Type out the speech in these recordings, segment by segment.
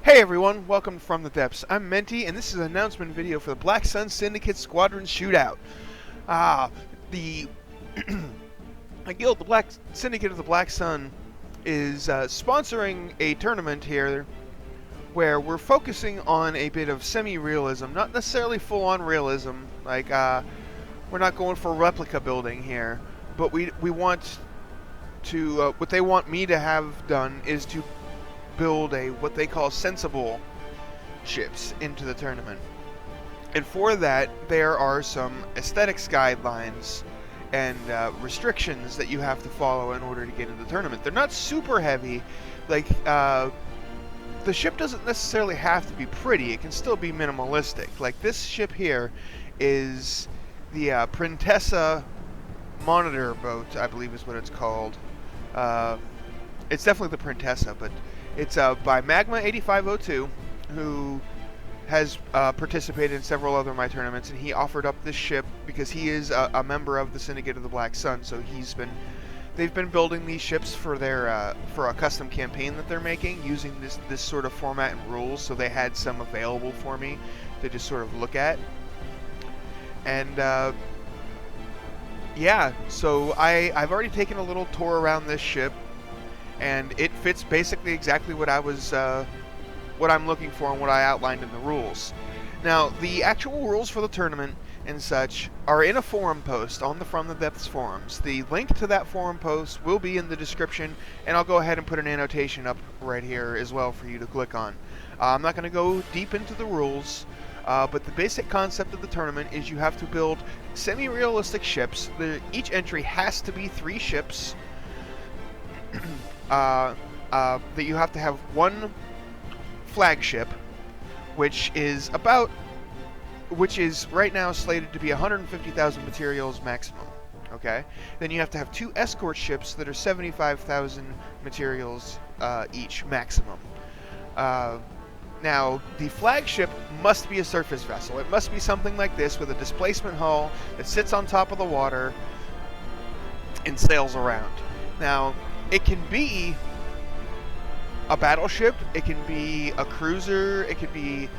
Hey everyone, welcome from the depths. I'm Menti, and this is an announcement video for the Black Sun Syndicate Squadron Shootout. Ah, the the Black Syndicate of the Black Sun is sponsoring a tournament here where we're focusing on a bit of semi-realism, not necessarily full-on realism. Like we're not going for replica building here, but we want to. What they want me to have done is to build what they call sensible ships into the tournament. And for that, there are some aesthetics guidelines and restrictions that you have to follow in order to get into the tournament. They're not super heavy. Like, the ship doesn't necessarily have to be pretty. It can still be minimalistic. Like, this ship here is the Printessa Monitor boat, I believe is what it's called. It's definitely the Printessa, but it's by Magma8502, who has participated in several other of my tournaments, and he offered up this ship because he is a member of the Syndicate of the Black Sun. So they've been building these ships for their for a custom campaign that they're making using this sort of format and rules. So they had some available for me to just sort of look at, and yeah. So I've already taken a little tour around this ship, and it fits basically exactly what what I'm looking for and what I outlined in the rules. Now, the actual rules for the tournament and such are in a forum post on the From the Depths forums. The link to that forum post will be in the description, and I'll go ahead and put an annotation up right here as well for you to click on. I'm not going to go deep into the rules, but the basic concept of the tournament is you have to build semi-realistic ships. Each entry has to be 3 ships. That you have to have one flagship, which is right now slated to be 150,000 materials maximum. Okay, then you have to have 2 escort ships that are 75,000 materials each maximum. Now, the flagship must be a surface vessel. It must be something like this with a displacement hull that sits on top of the water and sails around. Now, it can be a battleship, it can be a cruiser, it could be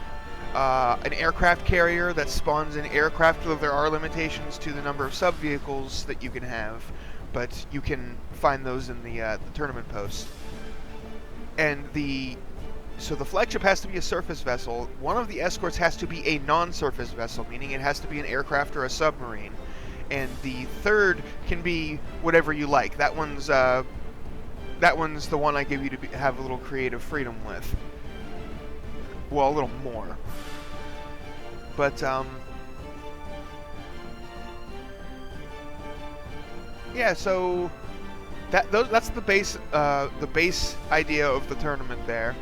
an aircraft carrier that spawns an aircraft, though there are limitations to the number of sub-vehicles that you can have, but you can find those in the tournament post. And so the flagship has to be a surface vessel. One of the escorts has to be a non-surface vessel, meaning it has to be an aircraft or a submarine. And the third can be whatever you like. That one's the one I give you to have a little creative freedom with. Well, a little more. But, yeah, so that's the base idea of the tournament there.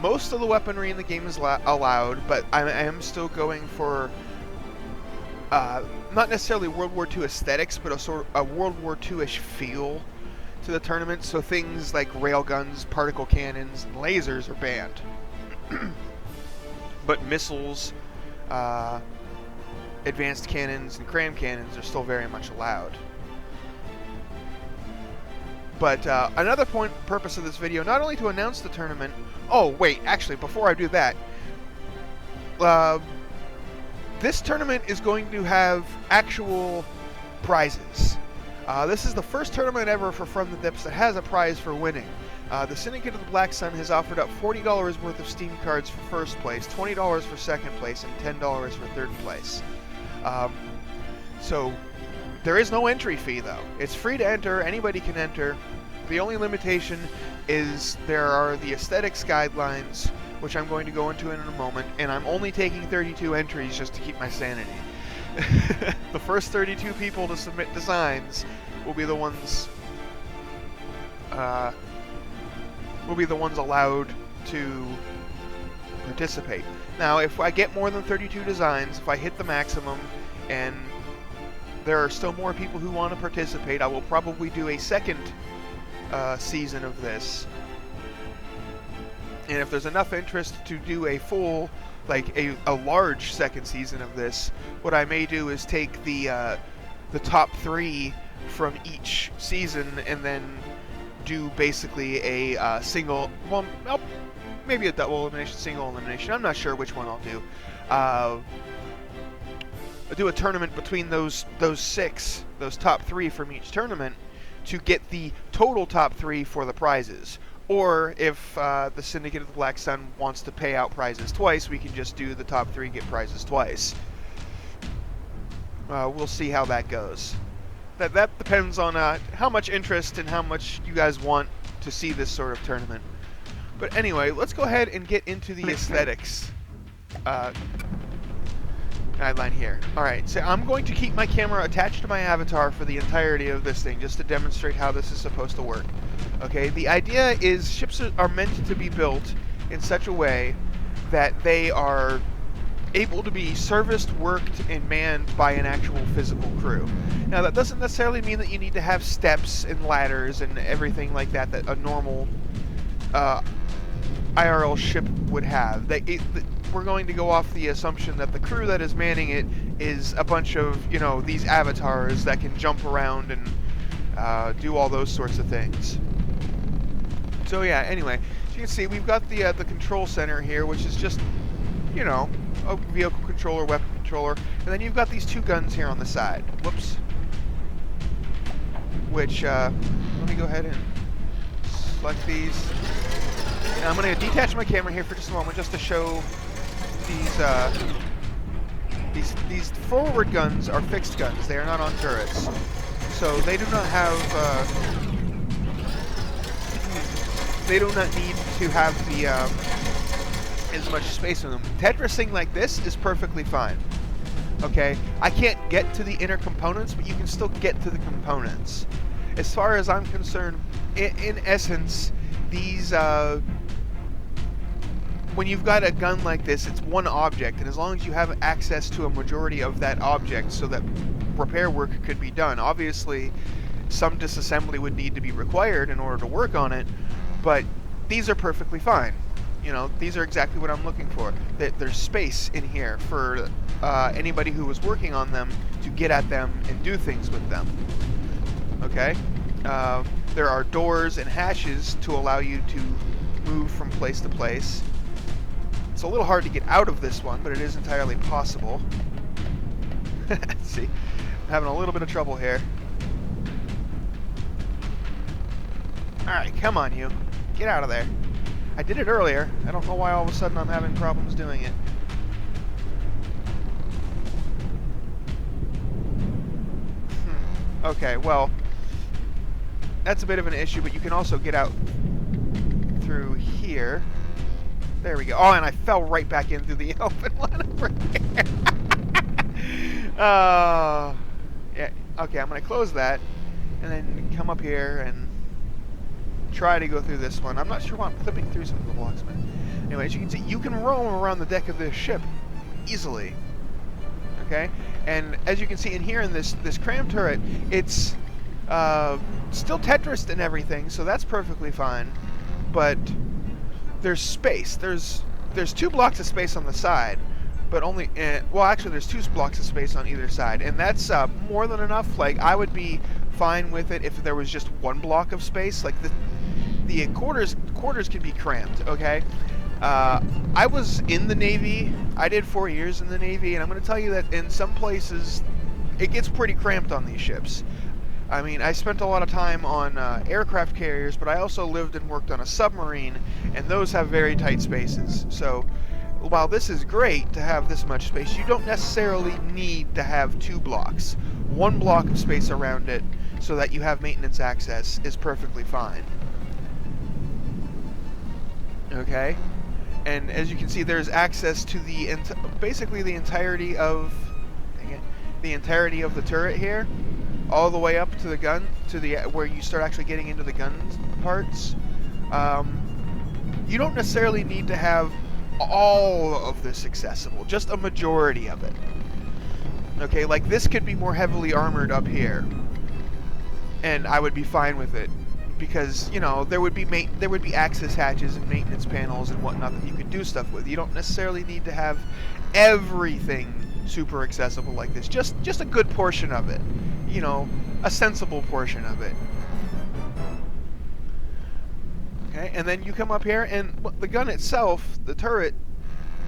Most of the weaponry in the game is allowed, but I am still going for not necessarily World War II aesthetics, but a World War II-ish feel to the tournament. So things like railguns, particle cannons, and lasers are banned. But missiles, advanced cannons, and cram cannons are still very much allowed. But another purpose of this video, not only to announce the tournament... Oh, wait, actually, before I do that... this tournament is going to have actual prizes. This is the first tournament ever for From the Depths that has a prize for winning. The Syndicate of the Black Sun has offered up $40 worth of Steam cards for first place, $20 for second place, and $10 for third place. So there is no entry fee, though. It's free to enter. Anybody can enter. The only limitation is there are the aesthetics guidelines, which I'm going to go into in a moment, and I'm only taking 32 entries just to keep my sanity. The first 32 people to submit designs will be the ones allowed to participate. Now, if I get more than 32 designs, if I hit the maximum, and there are still more people who want to participate, I will probably do a second season of this. And if there's enough interest to do a full, like a large second season of this, what I may do is take the top 3 from each season and then do basically a single, well, maybe a double elimination, single elimination. I'm not sure which one I'll do. Do a tournament between those top 3 from each tournament to get the total top 3 for the prizes. Or if the Syndicate of the Black Sun wants to pay out prizes twice, we can just do the top 3, get prizes twice. We'll see how that goes. That depends on how much interest and how much you guys want to see this sort of tournament. But anyway, let's go ahead and get into the aesthetics guideline here. Alright, so I'm going to keep my camera attached to my avatar for the entirety of this thing, just to demonstrate how this is supposed to work. Okay, the idea is ships are meant to be built in such a way that they are able to be serviced, worked, and manned by an actual physical crew. Now, that doesn't necessarily mean that you need to have steps and ladders and everything like that that a normal IRL ship would have. We're going to go off the assumption that the crew that is manning it is a bunch of, you know, these avatars that can jump around and do all those sorts of things. So yeah, anyway, as you can see, we've got the control center here, which is just, you know, a vehicle controller, weapon controller, and then you've got these 2 guns here on the side. Whoops. Which, let me go ahead and select these. And I'm going to detach my camera here for just a moment, just to show these forward guns are fixed guns. They are not on turrets, so they do not have. They do not need to have the as much space in them. Tetrising like this is perfectly fine. Okay, I can't get to the inner components, but you can still get to the components. As far as I'm concerned, in essence, these when you've got a gun like this, it's one object, and as long as you have access to a majority of that object so that repair work could be done. Obviously, some disassembly would need to be required in order to work on it, but these are perfectly fine. You know, these are exactly what I'm looking for. There's space in here for anybody who was working on them to get at them and do things with them. Okay? There are doors and hatches to allow you to move from place to place. It's a little hard to get out of this one, but it is entirely possible. See, I'm having a little bit of trouble here. Alright, come on you. Get out of there. I did it earlier. I don't know why all of a sudden I'm having problems doing it. Okay, well, that's a bit of an issue, but you can also get out through here. There we go. Oh, and I fell right back in through the open one over here. Yeah. Okay, I'm going to close that, and then come up here and try to go through this one. I'm not sure why I'm clipping through some of the blocks, but anyway, as you can see, you can roam around the deck of this ship easily. Okay, and as you can see in here in this cram turret, it's still Tetrised and everything, so that's perfectly fine. But there's space. There's 2 blocks of space on the side, but only well, actually, there's 2 blocks of space on either side, and that's more than enough. Like, I would be fine with it if there was just 1 block of space. Like the quarters can be cramped. Okay. I was in the Navy. I did 4 years in the Navy, and I'm going to tell you that in some places it gets pretty cramped on these ships. I mean, I spent a lot of time on aircraft carriers, but I also lived and worked on a submarine, and those have very tight spaces. So while this is great to have this much space, you don't necessarily need to have 2 blocks. 1 block of space around it so that you have maintenance access is perfectly fine. Okay? And as you can see, there's access to the basically the entirety of the turret here, all the way up to the gun, to the where you start actually getting into the gun parts. You don't necessarily need to have all of this accessible, just a majority of it. Okay, like this could be more heavily armored up here, and I would be fine with it, because, you know, there would be access hatches and maintenance panels and whatnot that you could do stuff with. You don't necessarily need to have everything super accessible like this. Just a good portion of it. You know, a sensible portion of it. Okay, and then you come up here, and the gun itself, the turret,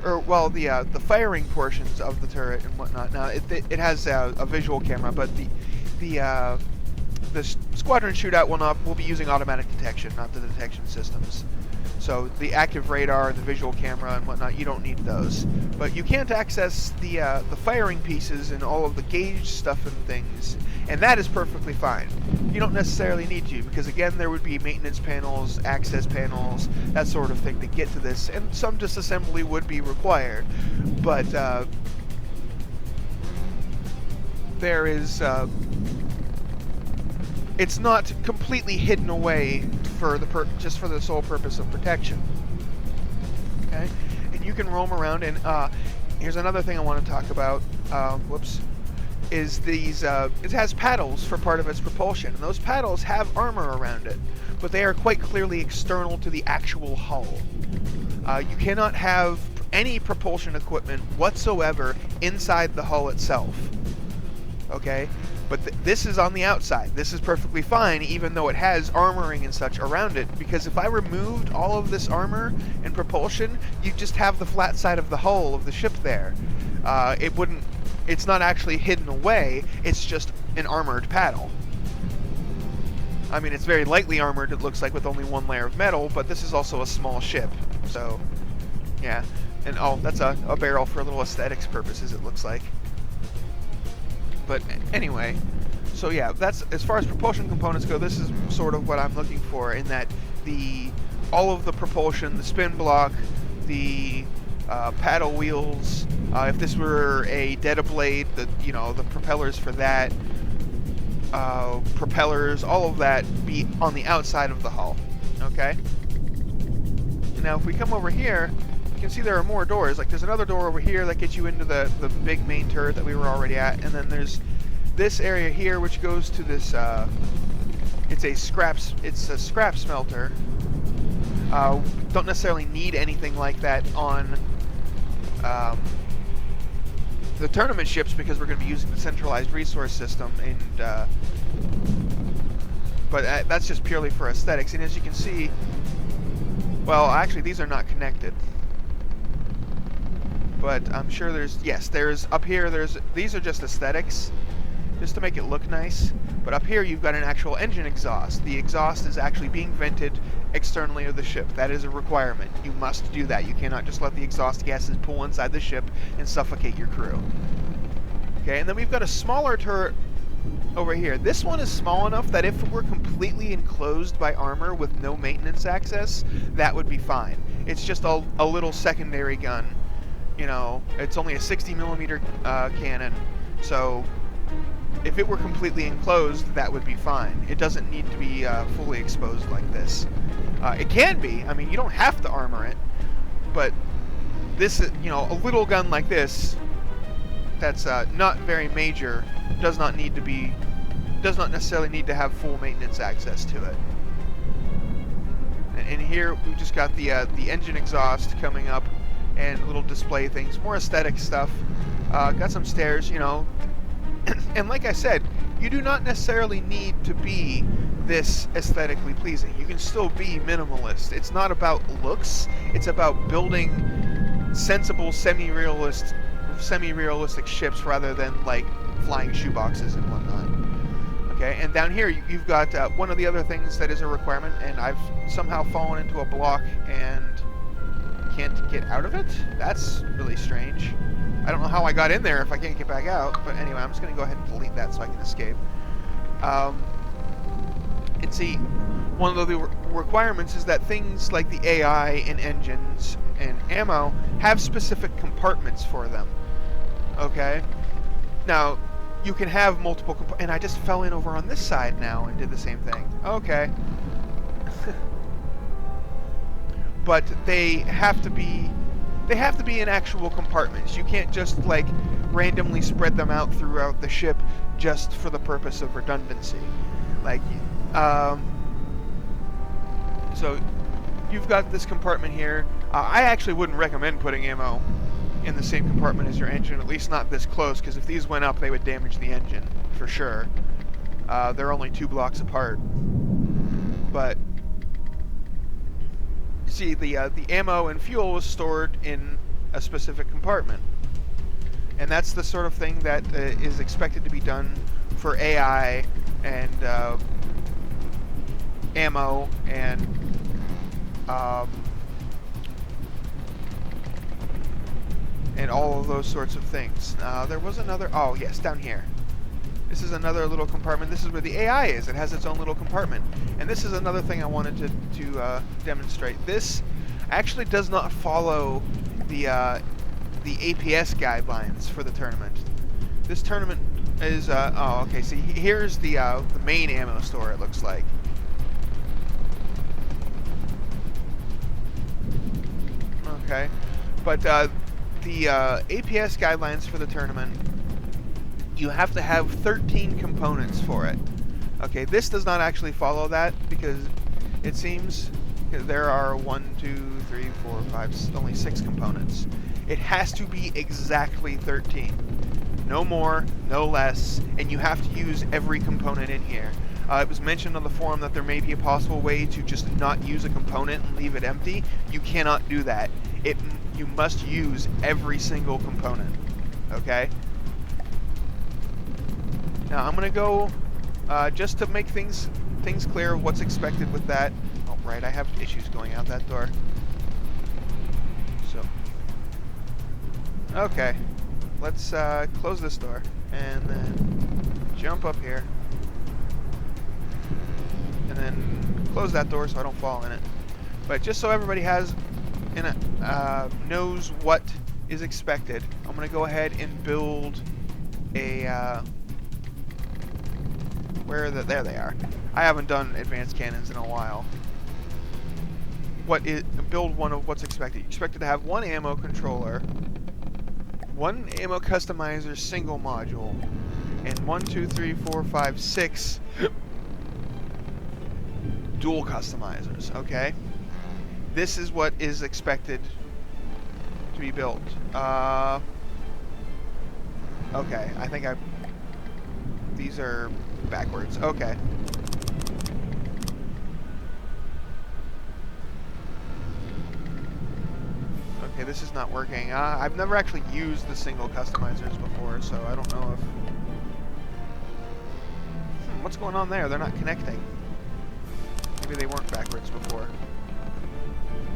or well, the firing portions of the turret and whatnot. Now it has a visual camera, but the Squadron Shootout will be using automatic detection, not the detection systems. So the active radar and the visual camera and whatnot, you don't need those. But you can't access the firing pieces and all of the gauge stuff and things, and that is perfectly fine. You don't necessarily need to, because again, there would be maintenance panels, access panels, that sort of thing to get to this, and some disassembly would be required. But there is... it's not completely hidden away for just for the sole purpose of protection. Okay, and you can roam around. And here's another thing I want to talk about. Whoops, is these? It has paddles for part of its propulsion, and those paddles have armor around it, but they are quite clearly external to the actual hull. You cannot have any propulsion equipment whatsoever inside the hull itself. Okay. But this is on the outside. This is perfectly fine, even though it has armoring and such around it, because if I removed all of this armor and propulsion, you'd just have the flat side of the hull of the ship there. It's not actually hidden away, it's just an armored paddle. I mean, it's very lightly armored, it looks like, with only one layer of metal, but this is also a small ship, so, yeah. And, oh, that's a barrel for little aesthetics purposes, it looks like. But anyway, so yeah, that's as far as propulsion components go. This is sort of what I'm looking for, in that all of the propulsion, the spin block, the paddle wheels. If this were a Data Blade, the propellers for that, propellers, all of that be on the outside of the hull. Okay. Now, if we come over here, you can see there are more doors. Like, there's another door over here that gets you into the big main turret that we were already at, and then there's this area here which goes to this. It's a scrap smelter. Don't necessarily need anything like that on the tournament ships, because we're going to be using the centralized resource system, and but that's just purely for aesthetics. And as you can see, well, actually these are not connected. But I'm sure there's up here, these are just aesthetics, just to make it look nice. But up here you've got an actual engine exhaust. The exhaust is actually being vented externally of the ship. That is a requirement. You must do that. You cannot just let the exhaust gases pool inside the ship and suffocate your crew. Okay, and then we've got a smaller turret over here. This one is small enough that if it were completely enclosed by armor with no maintenance access, that would be fine. It's just a little secondary gun. You know, it's only a 60mm cannon, so if it were completely enclosed, that would be fine. It doesn't need to be fully exposed like this. It can be. I mean, you don't have to armor it, but this, a little gun like this, that's not very major, does not necessarily need to have full maintenance access to it. And here we've just got the engine exhaust coming up, and little display things, more aesthetic stuff. Got some stairs, and like I said, you do not necessarily need to be this aesthetically pleasing. You can still be minimalist. It's not about looks, it's about building sensible, semi-realistic ships rather than like flying shoeboxes and whatnot. Okay, and down here you've got one of the other things that is a requirement, and I've somehow fallen into a block and can't get out of it. That's really strange. I don't know how I got in there if I can't get back out, but anyway, I'm just going to go ahead and delete that so I can escape. And see, one of the requirements is that things like the AI and engines and ammo have specific compartments for them. Okay? Now, you can have multiple and I just fell in over on this side now and did the same thing. Okay. But they have to be in actual compartments. You can't just like randomly spread them out throughout the ship just for the purpose of redundancy. Like, so you've got this compartment here. I actually wouldn't recommend putting ammo in the same compartment as your engine, at least not this close, because if these went up, they would damage the engine for sure. They're only 2 blocks apart, but see, the ammo and fuel was stored in a specific compartment, and that's the sort of thing that is expected to be done for AI and ammo and all of those sorts of things. There was another. Oh yes, down here. This is another little compartment. This is where the AI is. It has its own little compartment. And this is another thing I wanted to demonstrate. This actually does not follow the APS guidelines for the tournament. This tournament is oh, okay. See, here's the main ammo store. It looks like. Okay, but the APS guidelines for the tournament, you have to have 13 components for it. Okay, this does not actually follow that because it seems there are 1, 2, 3, 4, 5, only 6 components. It has to be exactly 13. No more, no less, and you have to use every component in here. It was mentioned on the forum that there may be a possible way to just not use a component and leave it empty. You cannot do that. You must use every single component. Okay? Now I'm gonna go just to make things clear what's expected with that. Oh right, I have issues going out that door. So okay, let's close this door and then jump up here and then close that door so I don't fall in it. But just so everybody has knows what is expected, I'm gonna go ahead and build a where are there they are. I haven't done advanced cannons in a while. Build one of what's expected. You're expected to have one ammo controller, one ammo customizer single module, and 1, 2, 3, 4, 5, 6 dual customizers. Okay, this is what is expected to be built. Okay, I think these are backwards. Okay. Okay, this is not working. I've never actually used the single customizers before, so I don't know if... what's going on there? They're not connecting. Maybe they weren't backwards before.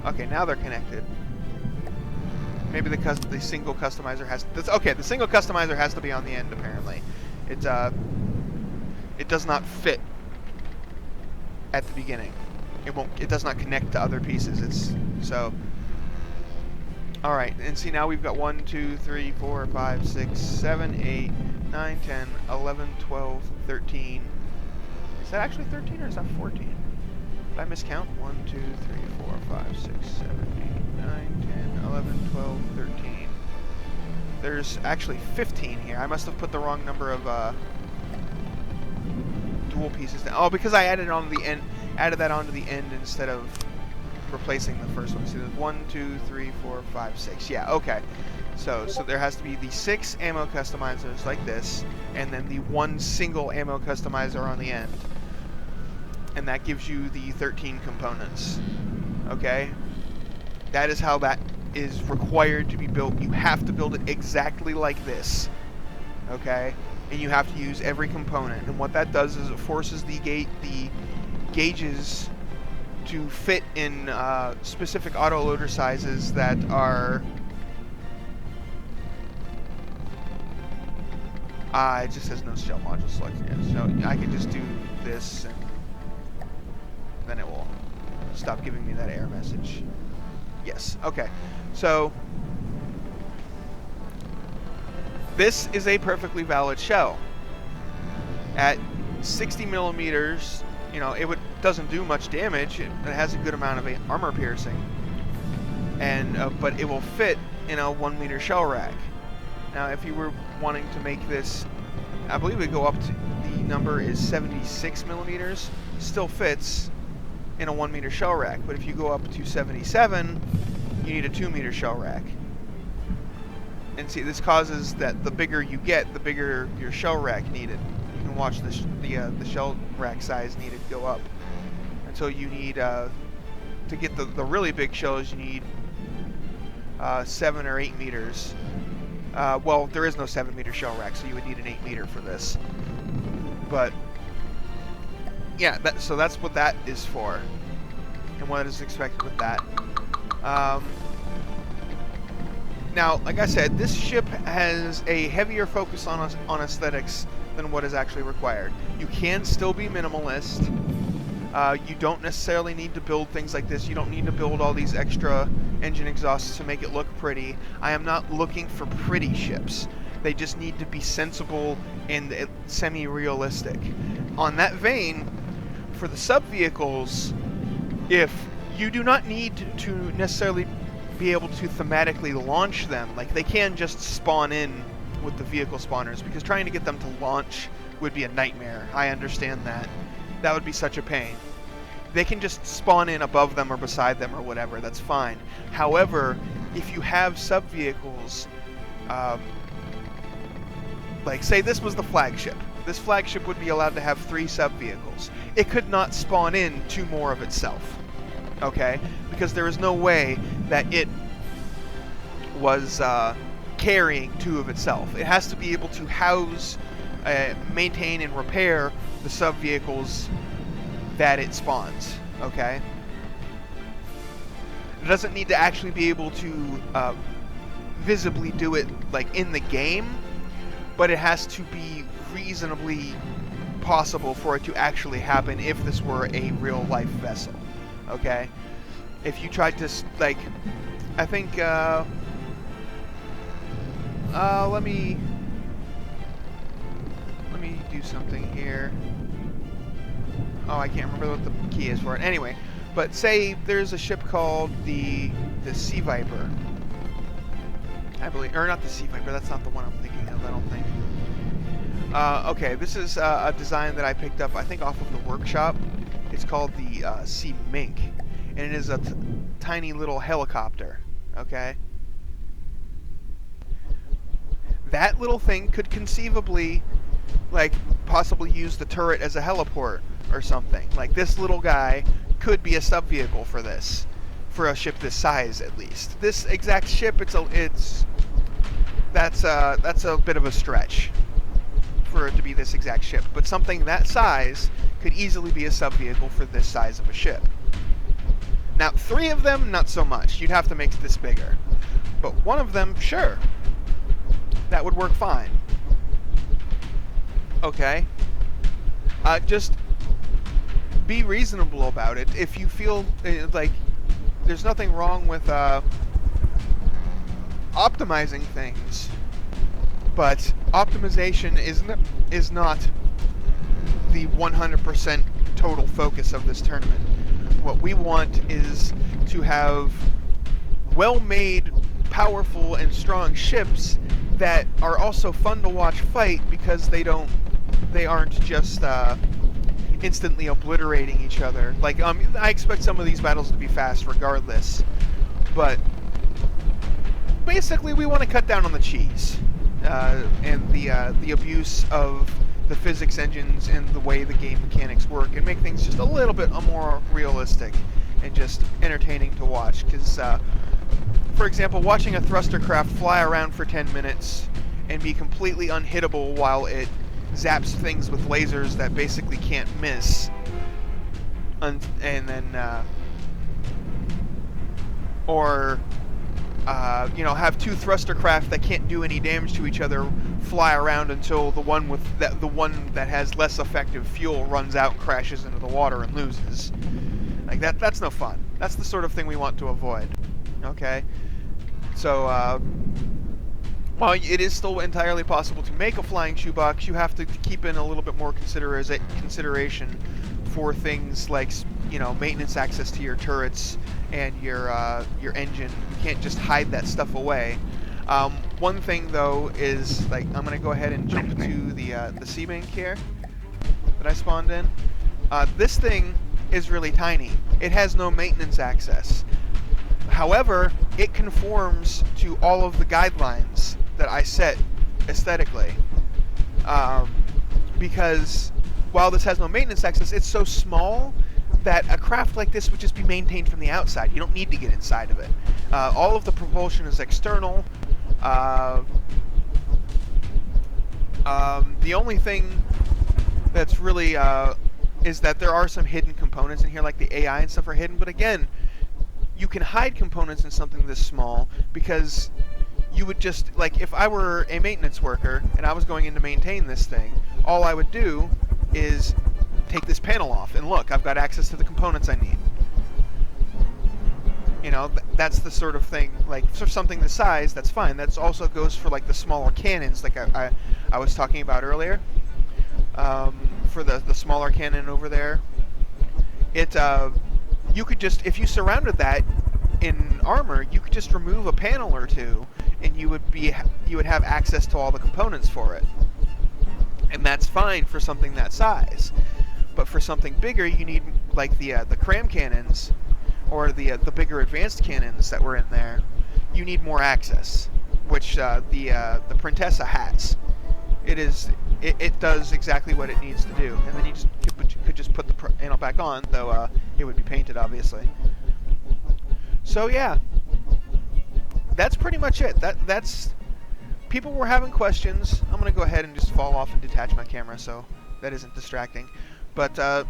Okay, now they're connected. Maybe the single customizer has... okay, the single customizer has to be on the end, apparently. It does not fit at the beginning. It does not connect to other pieces. Alright, and see now we've got 1, 2, 3, 4, 5, 6, 7, 8, 9, 10, 11, 12, 13. Is that actually 13 or is that 14? Did I miscount? 1, 2, 3, 4, 5, 6, 7, 8, 9, 10, 11, 12, 13. There's actually 15 here. I must have put the wrong number of dual pieces down. Oh, because I added that onto the end instead of replacing the first one. So there's 1, 2, 3, 4, 5, 6. Yeah, okay. So there has to be the 6 ammo customizers like this, and then the 1 single ammo customizer on the end. And that gives you the 13 components. Okay? That is how that is required to be built. You have to build it exactly like this. Okay? And you have to use every component. And what that does is it forces the gauges to fit in specific autoloader sizes that are... it just says no shell module selection. Yeah, so I can just do this and then it will stop giving me that error message. Yes, okay. So this is a perfectly valid shell. At 60 millimeters, you know, doesn't do much damage. It has a good amount of armor piercing, and but it will fit in a 1 meter shell rack. Now, if you were wanting to make this, I believe it go up to the number is 76 millimeters. Still fits in a 1 meter shell rack, but if you go up to 77, you need a 2 meter shell rack. And see, this causes that the bigger you get, the bigger your shell rack needed. You can watch the shell rack size needed go up until you need to get the really big shells, you need 7 or 8 meters. Well, there is no 7-meter shell rack, so you would need an 8-meter for this. But yeah, so that's what that is for, and what is expected with that. Now, like I said, this ship has a heavier focus on aesthetics than what is actually required. You can still be minimalist. You don't necessarily need to build things like this. You don't need to build all these extra engine exhausts to make it look pretty. I am not looking for pretty ships. They just need to be sensible and semi-realistic. On that vein, for the sub-vehicles, if you do not need to necessarily be able to thematically launch them, like they can just spawn in with the vehicle spawners, because trying to get them to launch would be a nightmare. I understand that. That would be such a pain. They can just spawn in above them or beside them or whatever, that's fine. However, if you have sub-vehicles, like say this was the flagship. This flagship would be allowed to have 3 sub-vehicles. It could not spawn in 2 more of itself, okay? Because there is no way that it was carrying 2 of itself. It has to be able to house, maintain, and repair the sub-vehicles that it spawns, okay? It doesn't need to actually be able to visibly do it like in the game, but it has to be reasonably possible for it to actually happen if this were a real-life vessel, okay? If you tried to, like, I think, let me do something here. Oh, I can't remember what the key is for it. Anyway, but say there's a ship called the Sea Viper, I believe, or not the Sea Viper. That's not the one I'm thinking of, I don't think. Okay, this is a design that I picked up, I think, off of the workshop. It's called the Sea Mink, and it is a tiny little helicopter. Okay. That little thing could conceivably, like, possibly use the turret as a heliport or something. Like, this little guy could be a sub-vehicle for this, for a ship this size at least. This exact ship, that's a bit of a stretch for it to be this exact ship, but something that size could easily be a sub-vehicle for this size of a ship. Now, 3 of them, not so much. You'd have to make this bigger. But 1 of them, sure. That would work fine. Okay? Just be reasonable about it. If you feel like there's nothing wrong with optimizing things, but optimization is not the 100% total focus of this tournament. What we want is to have well-made, powerful, and strong ships that are also fun to watch fight, because they aren't just instantly obliterating each other. Like, I expect some of these battles to be fast regardless, but basically we want to cut down on the cheese and the abuse of the physics engines and the way the game mechanics work, and make things just a little bit more realistic and just entertaining to watch. Because, for example, watching a thruster craft fly around for 10 minutes and be completely unhittable while it zaps things with lasers that basically can't miss, and then, or have 2 thruster craft that can't do any damage to each other fly around until the one that has less effective fuel runs out and crashes into the water and loses. Like, that's no fun. That's the sort of thing we want to avoid. Okay? So, while it is still entirely possible to make a flying shoebox, you have to keep in a little bit more consideration for things like, maintenance access to your turrets and your engine. You can't just hide that stuff away. One thing though is, like, I'm gonna go ahead and jump to the Sea Bank here that I spawned in. This thing is really tiny. It has no maintenance access. However, it conforms to all of the guidelines that I set aesthetically. Because while this has no maintenance access, it's so small that a craft like this would just be maintained from the outside. You don't need to get inside of it. All of the propulsion is external. The only thing that's really is that there are some hidden components in here, like the AI and stuff are hidden, but again, you can hide components in something this small because you would just, like, if I were a maintenance worker and I was going in to maintain this thing, all I would do is take this panel off and look, I've got access to the components I need. You know, that's the sort of thing, like, for something this size, that's fine. That also goes for, like, the smaller cannons, like I was talking about earlier. For the smaller cannon over there, you could just, if you surrounded that in armor, you could just remove a panel or two, and you would have access to all the components for it. And that's fine for something that size. But for something bigger, you need, like, the cram cannons, or the bigger advanced cannons that were in there. You need more access, which the Printessa has. It does exactly what it needs to do, and then you could just put the panel back on, though it would be painted, obviously. So yeah, that's pretty much it. That's people were having questions. I'm gonna go ahead and just fall off and detach my camera so that isn't distracting. But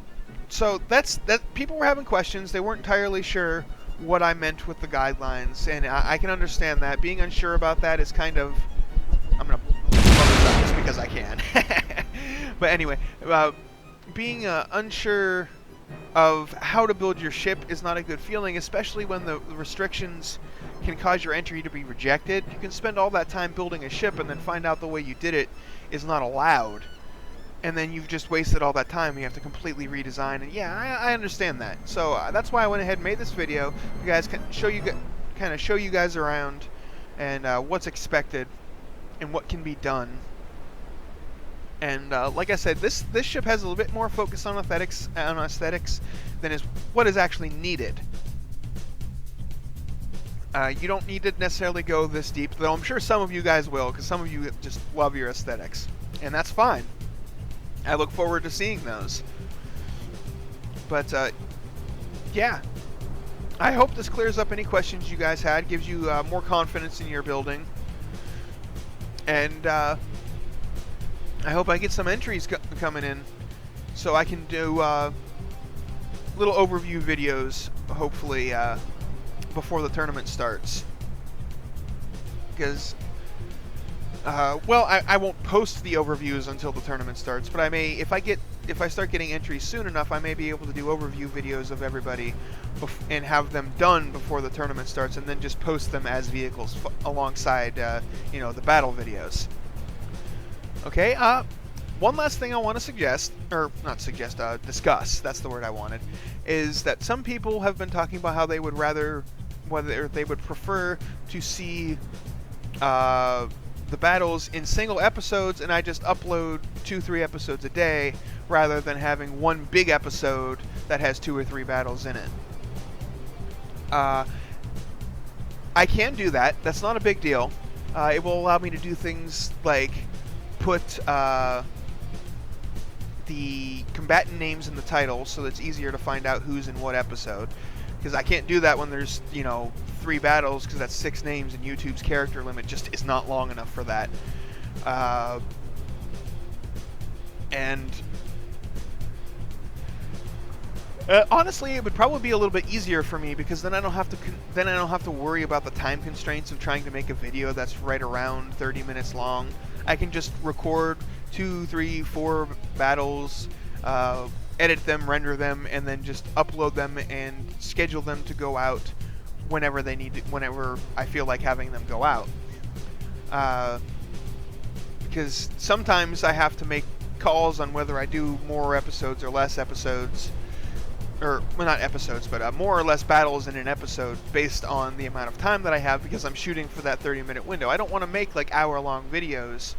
so that's that. People were having questions. They weren't entirely sure what I meant with the guidelines, and I can understand that. Being unsure about that is kind of, I'm gonna just because I can. But anyway, being unsure of how to build your ship is not a good feeling, especially when the restrictions can cause your entry to be rejected. You can spend all that time building a ship and then find out the way you did it is not allowed, and then you've just wasted all that time. You have to completely redesign, and yeah, I understand that. So that's why I went ahead and made this video. You guys can show you guys around and what's expected and what can be done. And like I said, this ship has a little bit more focus on aesthetics than is what is actually needed. You don't need to necessarily go this deep, though I'm sure some of you guys will, because some of you just love your aesthetics, and that's fine. I look forward to seeing those. But yeah, I hope this clears up any questions you guys had, gives you more confidence in your building, and I hope I get some entries coming in so I can do little overview videos, hopefully, before the tournament starts. Because, well, I won't post the overviews until the tournament starts, but I may, if I start getting entries soon enough, I may be able to do overview videos of everybody and have them done before the tournament starts, and then just post them as vehicles alongside, you know, the battle videos. Okay, one last thing I want to suggest, or not suggest, discuss, that's the word I wanted, is that some people have been talking about how they would whether they would prefer to see the battles in single episodes, and I just upload 2-3 episodes a day, rather than having one big episode that has 2 or 3 battles in it. I can do that, that's not a big deal. It will allow me to do things like put the combatant names in the title so that it's easier to find out who's in what episode, because I can't do that when there's, you know, 3 battles, because that's 6 names and YouTube's character limit just is not long enough for that. And honestly, it would probably be a little bit easier for me, because then I don't have to worry about the time constraints of trying to make a video that's right around 30 minutes long. I can just record 2, 3, 4 battles, edit them, render them, and then just upload them and schedule them to go out whenever they need to, whenever I feel like having them go out. Because sometimes I have to make calls on whether I do more episodes or less episodes, or well, not episodes, but more or less battles in an episode based on the amount of time that I have, because I'm shooting for that 30-minute window. I don't want to make like hour-long videos,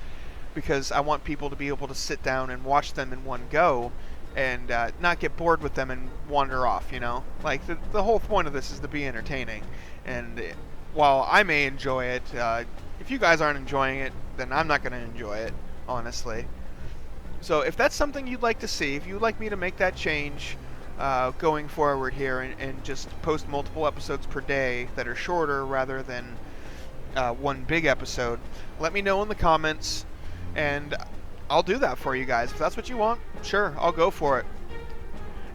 because I want people to be able to sit down and watch them in one go and not get bored with them and wander off, you know? Like, the whole point of this is to be entertaining, and while I may enjoy it, if you guys aren't enjoying it, then I'm not going to enjoy it, honestly. So if that's something you'd like to see, if you'd like me to make that change, going forward here and just post multiple episodes per day that are shorter rather than one big episode, let me know in the comments, and I'll do that for you guys. If that's what you want, sure, I'll go for it.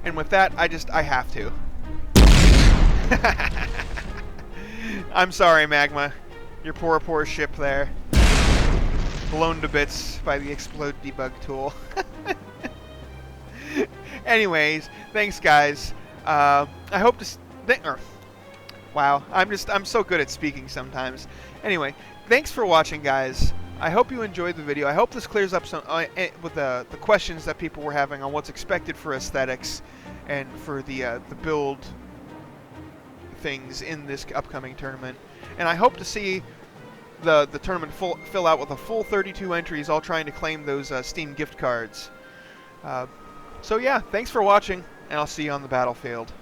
And with that, I have to. I'm sorry, Magma. Your poor ship there. Blown to bits by the explode debug tool. Anyways, thanks guys. I hope to... wow, I'm so good at speaking sometimes. Anyway, thanks for watching, guys. I hope you enjoyed the video. I hope this clears up some with the questions that people were having on what's expected for aesthetics and for the build things in this upcoming tournament. And I hope to see the tournament fill out with a full 32 entries, all trying to claim those Steam gift cards. So yeah, thanks for watching, and I'll see you on the battlefield.